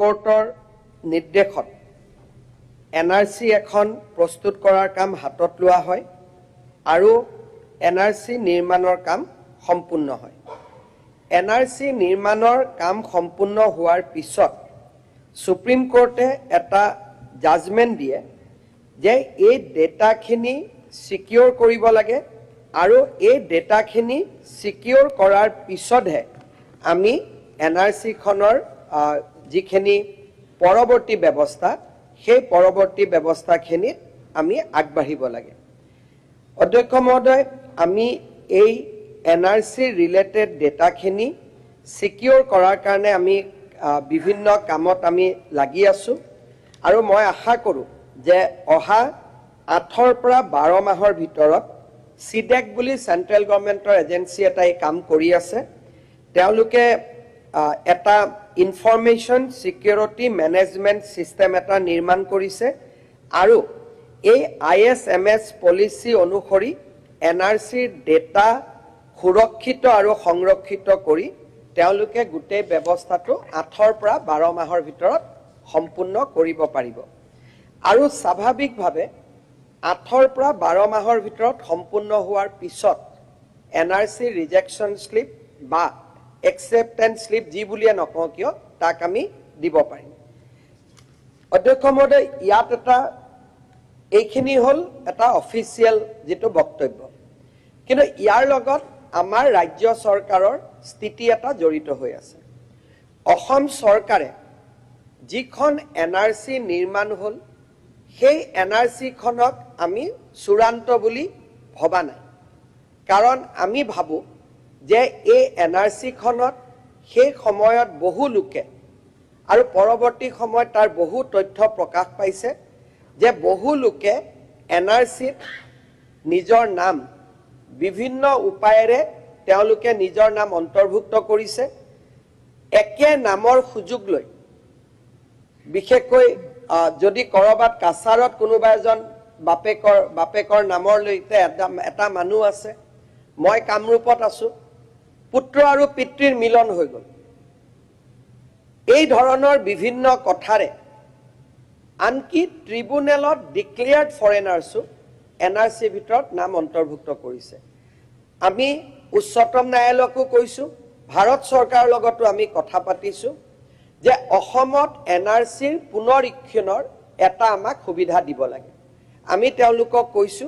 কোৰ্টৰ নিৰ্দেশত এনআৰসি এখন প্ৰস্তুত কৰাৰ কাম হাতত লোৱা হয় আৰু এনআৰসি নিৰ্মাণৰ কাম সম্পূৰ্ণ হয় এনআৰসি নিৰ্মাণৰ কাম সম্পূৰ্ণ হোৱাৰ পিছত সুপ্ৰিম কোৰ্টে এটা জাজমেন্ট দিয়ে যে এই ডেটাখিনি সিকিউৰ কৰিব লাগে আৰু এই ডেটাখিনি সিকিউৰ কৰাৰ পিছতহে আমি এনআৰসি খনৰ যিখিনি পৰৱৰ্তী ব্যৱস্থা সেই পৰৱৰ্তী ব্যৱস্থাখিনিত আমি আগবাঢ়িব লাগে অধ্যক্ষ মহোদয় আমি এই এনআৰসি ৰিলেটেড ডেটাখিনি সিকিউৰ কৰাৰ কাৰণে আমি বিভিন্ন কামত আমি লাগি আছো আৰু মই আশা কৰো যে অহা 8 পৰা 12 মাহৰ ভিতৰত সিডেক বুলি সেন্ট্ৰেল গভৰ্নমেন্টৰ এজেন্সি এটাই কাম কৰি আছে তেওঁলোকে এটা ইনফৰমেশন সিকিউৰিটি ম্যানেজমেন্ট সিস্টেম এটা নিৰ্মাণ কৰিছে আৰু এই আইএছএমএস পলিসি অনুসৰি এনআৰসি ডেটা সুৰক্ষিত আৰু সংৰক্ষিত কৰি তেওঁলোকে গুটেই ব্যৱস্থাটো 8 পৰা 12 মাহৰ ভিতৰত সম্পূৰ্ণ কৰিব পাৰিব আৰু স্বাভাৱিকভাৱে 8 পৰা 12 মাহৰ ভিতৰত সম্পূৰ্ণ হোৱাৰ পিছত এনআৰসি ৰিজেকশন স্লিপ বা acceptance slip ji buliya nokho kiyo tak ami dibo parim অধ্যক্ষ মহোদয় ইয়াত এটা এইখিনি হল এটা অফিচিয়াল যেটো বক্তব্য কিন্তু ইয়াৰ লগত আমাৰ ৰাজ্য চৰকাৰৰ স্থিতি এটা জড়িত হৈ আছে অসম চৰকাৰে যিখন এনআৰসি নিৰ্মাণ হল সেই এনআৰসি খনক আমি চূড়ান্ত বুলি ভবা নাই কাৰণ আমি ভাবো যে এই এনআৰসি খনত সেই সময়ত বহু লোকে আৰু পৰৱৰ্তী সময়ত তাৰ বহু তথ্য প্ৰকাশ পাইছে যে বহু লোকে এনআৰসি নিজৰ নাম বিভিন্ন উপায়েৰে তেওঁলোকে নিজৰ নাম অন্তৰ্ভুক্ত কৰিছে একে নামৰ সুযোগ লৈ বিশেষকৈ যদি কৰবাত কাছাৰত কোনোবা এজন বাপেকৰ নামৰ লৈতে এটা মানুহ আছে মই কামৰূপত আছো পুত্ৰ আৰু পিতৃৰ মিলন হৈ গল এই ধৰণৰ বিভিন্ন কথাৰে আনকি ট্ৰিব্যুনেলত ডিক্লেয়াৰ্ড ফৰেনাৰ্সো এনআৰসি ভিতৰত নাম অন্তৰ্ভুক্ত কৰিছে আমি উচ্চতম ন্যায়ালয়কো কৈছো ভাৰত চৰকাৰৰ লগতো আমি কথা পাতিছো যে অসমত এনআৰসিৰ পুনৰীক্ষণৰ এটা আমাক সুবিধা দিব লাগে আমি তেওঁলোকক কৈছো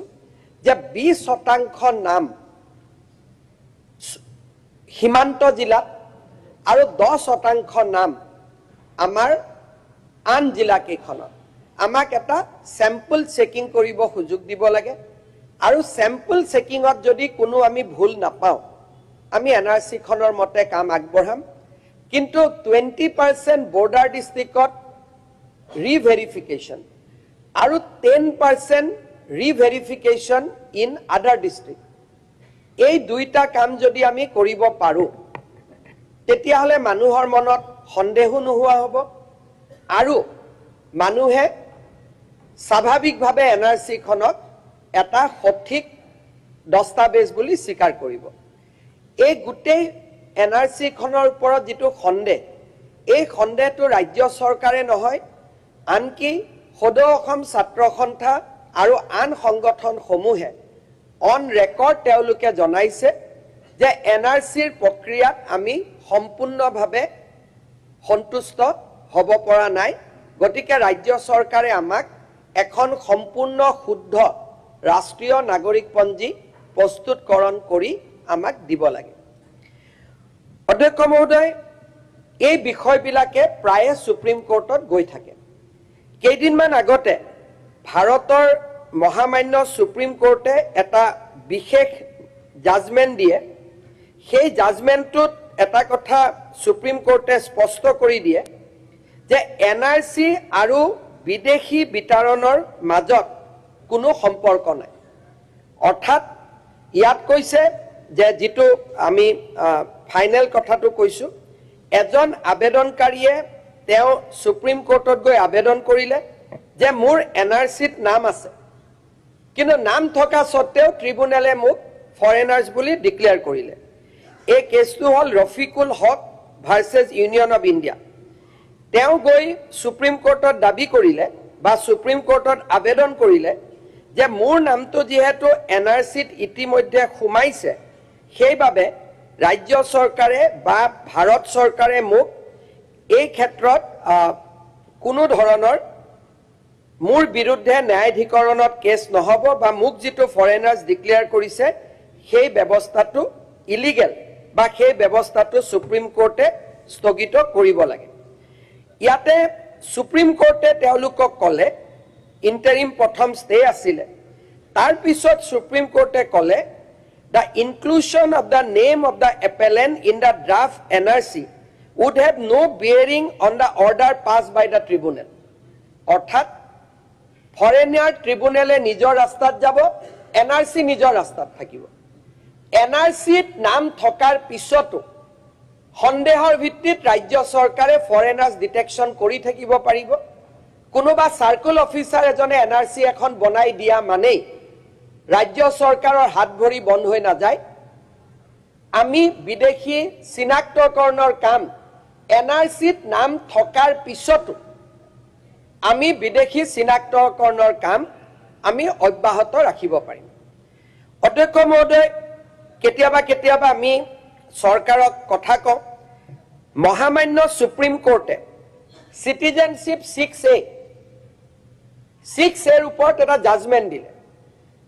যে 20% নাম সীমান্ত জিলা আৰু 10% নাম আমাৰ আন জিলা কেইখনত আমাক এটা স্যাম্পল চেকিং কৰিব সুযোগ দিব লাগে আৰু স্যাম্পল চেকিংত যদি কোনো আমি ভুল নাপাও আমি এনআৰসি খনৰ মতে কাম আগবঢ়াম কিন্তু 20% বৰ্ডাৰ ডিস্ট্ৰিক্টত ৰিভেৰিফিকেশন আৰু 10% ৰিভেৰিফিকেশন ইন আদাৰ ডিস্ট্ৰিক্ট এই দুইটা কাম যদি আমি কৰিব পাৰো তেতিয়া হলে মানুহৰ মনত সন্দেহ নোহোৱা হ'ব আৰু মানুহে স্বাভাৱিকভাৱে এনআৰসি খনক এটা সঠিক দস্তাবেজ বুলি স্বীকাৰ কৰিব এই গুটেই এনআৰসি খনৰ ওপৰত যেটো সন্দেহ এই সন্দেহটো ৰাজ্য চৰকাৰে নহয় আনকি সদৌ অসম ছাত্ৰ সন্থা আৰু আন সংগঠন সমূহে অন ৰেকৰ্ড তেওঁলোকে জনাইছে যে এনআৰসিৰ প্ৰক্ৰিয়াত আমি সম্পূৰ্ণভাৱে সন্তুষ্ট হ'ব পৰা নাই গতিকে ৰাজ্য চৰকাৰে আমাক এখন সম্পূৰ্ণ শুদ্ধ ৰাষ্ট্ৰীয় নাগৰিকপঞ্জী প্ৰস্তুতকৰণ কৰি আমাক দিব লাগে অধ্যক্ষ মহোদয় এই বিষয়বিলাকে প্ৰায়ে সুপ্ৰিম কোৰ্টত গৈ থাকে কেইদিনমান আগতে ভাৰতৰ মহামান্য সুপ্ৰিম কোৰ্টে এটা বিশেষ জাজমেন্ট দিয়ে সেই জাজমেন্টত এটা কথা সুপ্ৰিম কোৰ্টে স্পষ্ট কৰি দিয়ে যে এনআৰসি আৰু বিদেশী বিতৰণৰ মাজত কোনো সম্পৰ্ক নাই অৰ্থাৎ ইয়াত কৈছে যে যেটো আমি ফাইনাল কথাটো কৈছো এজন আবেদনকাৰীয়ে তেওঁ সুপ্ৰিম কোৰ্টত গৈ আবেদন কৰিলে যে মোৰ এনআৰসিত নাম আছে কিন্তু নাম থকা সত্ত্বেও ট্ৰিব্যুনেলে মোক ফৰেনাৰ্স বুলি ডিক্লেয়াৰ কৰিলে এই কেছটো হল ৰফিকুল হক ভাৰ্সেস ইউনিয়ন অফ ইন্ডিয়া তেওঁ গৈ সুপ্ৰিম কোৰ্টত দাবী কৰিলে বা সুপ্ৰিম কোৰ্টত আবেদন কৰিলে যে মোৰ নামটো যেহেতু এনআৰসিত ইতিমধ্যে সোমাইছে সেইবাবে ৰাজ্য চৰকাৰে বা ভাৰত চৰকাৰে মোক এই ক্ষেত্ৰত কোনো ধৰণৰ মোৰ বিৰুদ্ধে ন্যায়াধিকৰণত কেছ নহব বা মোক যেটো ফৰেনাৰ্স ডিক্লেয়াৰ কৰিছে সেই ব্যৱস্থাটো ইলিগেল বা সেই ব্যৱস্থাটো সুপ্ৰিম কোৰ্টে স্থগিত কৰিব লাগে ইয়াতে সুপ্ৰিম কোৰ্টে তেওঁলোকক কলে ইন্টাৰিম প্ৰথম ষ্টে আছিল তাৰ পিছত সুপ্ৰিম কোৰ্টে কলে the inclusion of the name of the appellant in the draft NRC would have no bearing on the order passed by the tribunal অৰ্থাৎ ফৰেনাৰ ট্ৰিব্যুনেলে নিজৰ ৰাস্তাত যাব এনআৰসি নিজৰ ৰাস্তাত থাকিব এনআৰসিত নাম থকাৰ পিছতো সন্দেহৰ ভিত্তিত ৰাজ্য চৰকাৰে ফৰেনাৰ্স ডিটেকশন কৰি থাকিব পাৰিব কোনোবা সাৰ্কেল অফিচাৰ এজনে এনআৰসি এখন বনাই দিয়া মানে ৰাজ্য চৰকাৰৰ হাত ভৰি বন্ধ হৈ না যায় আমি বিদেশী চিনাক্তকৰণৰ কাম এনআৰসিত নাম থকাৰ পিছতো আমি বিদেশী চিনাক্তকৰণৰ কাম আমি অব্যাহত ৰাখিব পাৰিম অধ্যক্ষ মহোদয় কেতিয়াবা আমি চৰকাৰক কথা কওঁ মহামান্য সুপ্ৰিম কোৰ্টে সিটিজেনশিপ 6A এৰ ওপৰত এটা জাজমেন্ট দিলে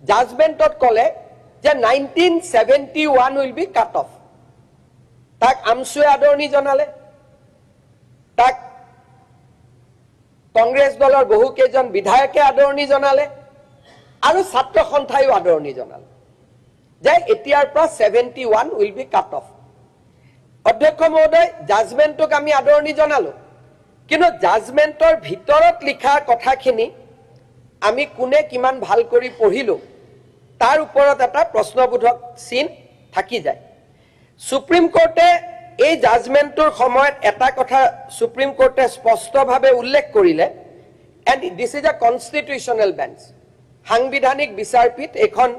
জাজমেন্টত কলে যে 1971 will be cut off তাক আমসুৱে আদৰণি জনালে তাক কংগ্ৰেছ দলৰ বহু কেইজন বিধায়কে আদৰণি জনালে আৰু ছাত্ৰ সন্থায়ও আদৰণি জনালে যে এতিয়াৰ পৰা 71 will be cut off অধ্যক্ষ মহোদয় জাজমেন্টক আমি আদৰণি জনালো কিন্তু জাজমেন্টৰ ভিতৰত লিখা কথাখিনি আমি কোনে কিমান ভাল কৰি পঢ়িলো তাৰ ওপৰত এটা প্ৰশ্নবোধক চিন থাকি যায় সুপ্ৰিম কোৰ্টে এই জাজমেন্টৰ সময়ত এটা কথা সুপ্ৰিম কোৰ্টে স্পষ্টভাৱে উল্লেখ কৰিলে and this is a constitutional bench সাংবিধানিক বিচাৰপীঠ এখন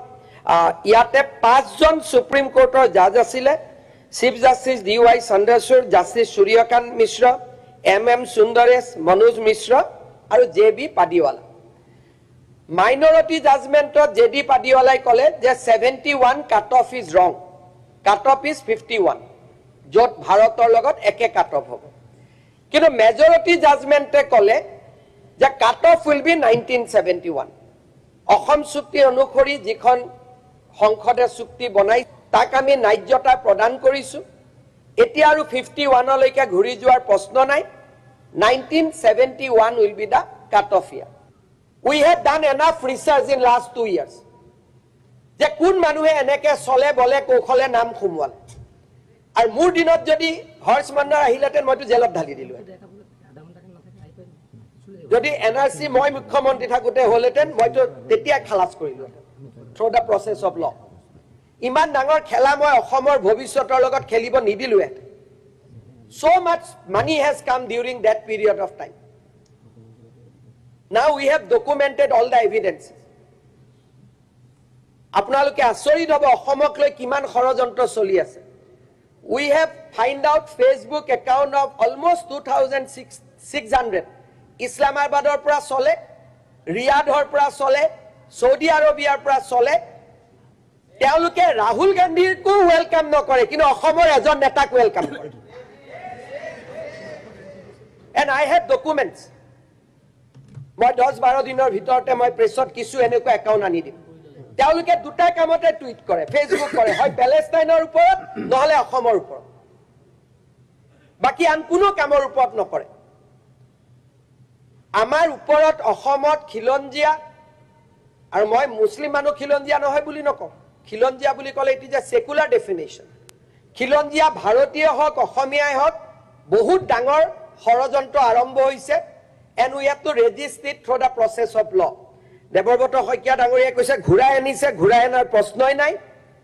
ইয়াতে 5 জন সুপ্ৰিম কোৰ্টৰ জাজ আছিলে চিফ জাষ্টিস DY চন্দ্ৰচূড় জাষ্টিস সূৰ্যকান্ত মিশ্ৰ MM সুন্দৰেশ মনোজ মিশ্ৰ আৰু JB পাদিৱালা মাইনৰিটি জাজমেন্টত JD পাদিৱালাই কলে যে 71 কাট অফ ইজ ৰং কাট অফ ইজ 51 যত ভাৰতৰ লগত একে কাট অফ হ'ব কিন্তু মেজৰিটি জাজমেন্টে কলে যে cut off will be 1971 Assam চুক্তি অনুসৰি যিখন সংসদে চুক্তি বনাই তাক আমি ন্যায্যতা প্ৰদান কৰিছো এতিয়া আৰু 51 লৈকে ঘূৰি যোৱাৰ প্ৰশ্ন নাই 1971 will be the cut off year we have done enough research in last 2 years যে কোন মানুহে এনেকে চলে বলে কৌশলে নাম খুমৱাল আৰু মোৰ দিনত যদি হৰ্ষ মণ্ডল আহিলেতেন মইতো জেলত ঢালি দিলো যদি এনআৰসি মই মুখ্যমন্ত্ৰী থাকোতে হলেতেন মইতো তেতিয়া খালাস কৰিলো through da process of law ইমান ডাঙৰ খেলা মই অসমৰ ভৱিষ্যতৰ লগত খেলিব নিদিলো so much money has come during that period of time now we have documented all the evidences আপোনালোকে আচৰিত হ'ব অসমক লৈ কিমান ষড়যন্ত্ৰ চলি আছে we have find out Facebook account of almost 2600 ইছলামাবাদৰ পৰা চলে ৰিয়াদৰ পৰা চলে সৌদি আৰবিয়াৰ পৰা চলে তেওঁলোকে ৰাহুল গান্ধীৰ কো ওয়েলকাম নকৰে কিন্তু অসমৰ এজন নেতাক ওয়েলকাম কৰে and I have documents মই 10-12 দিনৰ ভিতৰতে মই প্ৰেছত কিছু এনেকুৱা একাউণ্ট আনি দিম তেওঁলোকে দুটা কামতে টুইট কৰে ফেসবুক কৰে হয় প্যালেষ্টাইনৰ ওপৰত নহলে অসমৰ ওপৰত বাকি আন কোনো কামৰ ওপৰত নকৰে আমাৰ ওপৰত অসমত খিলঞ্জিয়া আৰু মই মুছলিম মানুহ খিলঞ্জিয়া নহয় বুলি নকওঁ খিলঞ্জিয়া বুলি ক'লে it is a secular definition খিলঞ্জিয়া ভাৰতীয় হক অসমীয়াই হক বহুত ডাঙৰ ষড়যন্ত্ৰ আৰম্ভ হৈছে and we have to register it through the process of law Debabrata Saikia ডাঙৰীয়াই কৈছে ঘুৰাই আনিছে ঘুৰাই আনাৰ প্ৰশ্নই নাই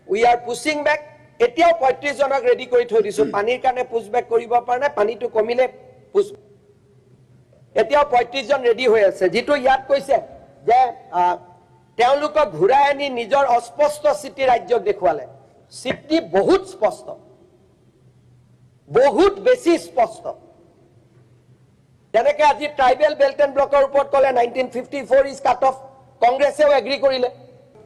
we are pushing back এতিয়াও 35 জনক ৰেডি কৰি থৈ দিছো পানীৰ কাৰণে পুশ বেক কৰিব পৰা নাই পানীটো কমিলে পুশ এতিয়াও 35 জন ৰেডি হৈ আছে যেটো ইয়াত কৈছে যে তেওঁলোকক ঘুৰাই আনি নিজৰ অস্পষ্ট স্থিতি ৰাজ্যক দেখুৱালে স্থিতি বহুত স্পষ্ট বহুত বেছি স্পষ্ট যেনেকে আজি ট্ৰাইবেল বেল্ট এণ্ড ব্লকৰ ওপৰত ক'লে 1954 ইজ কাট অফ, কংগ্ৰেছেও এগ্ৰী কৰিলে।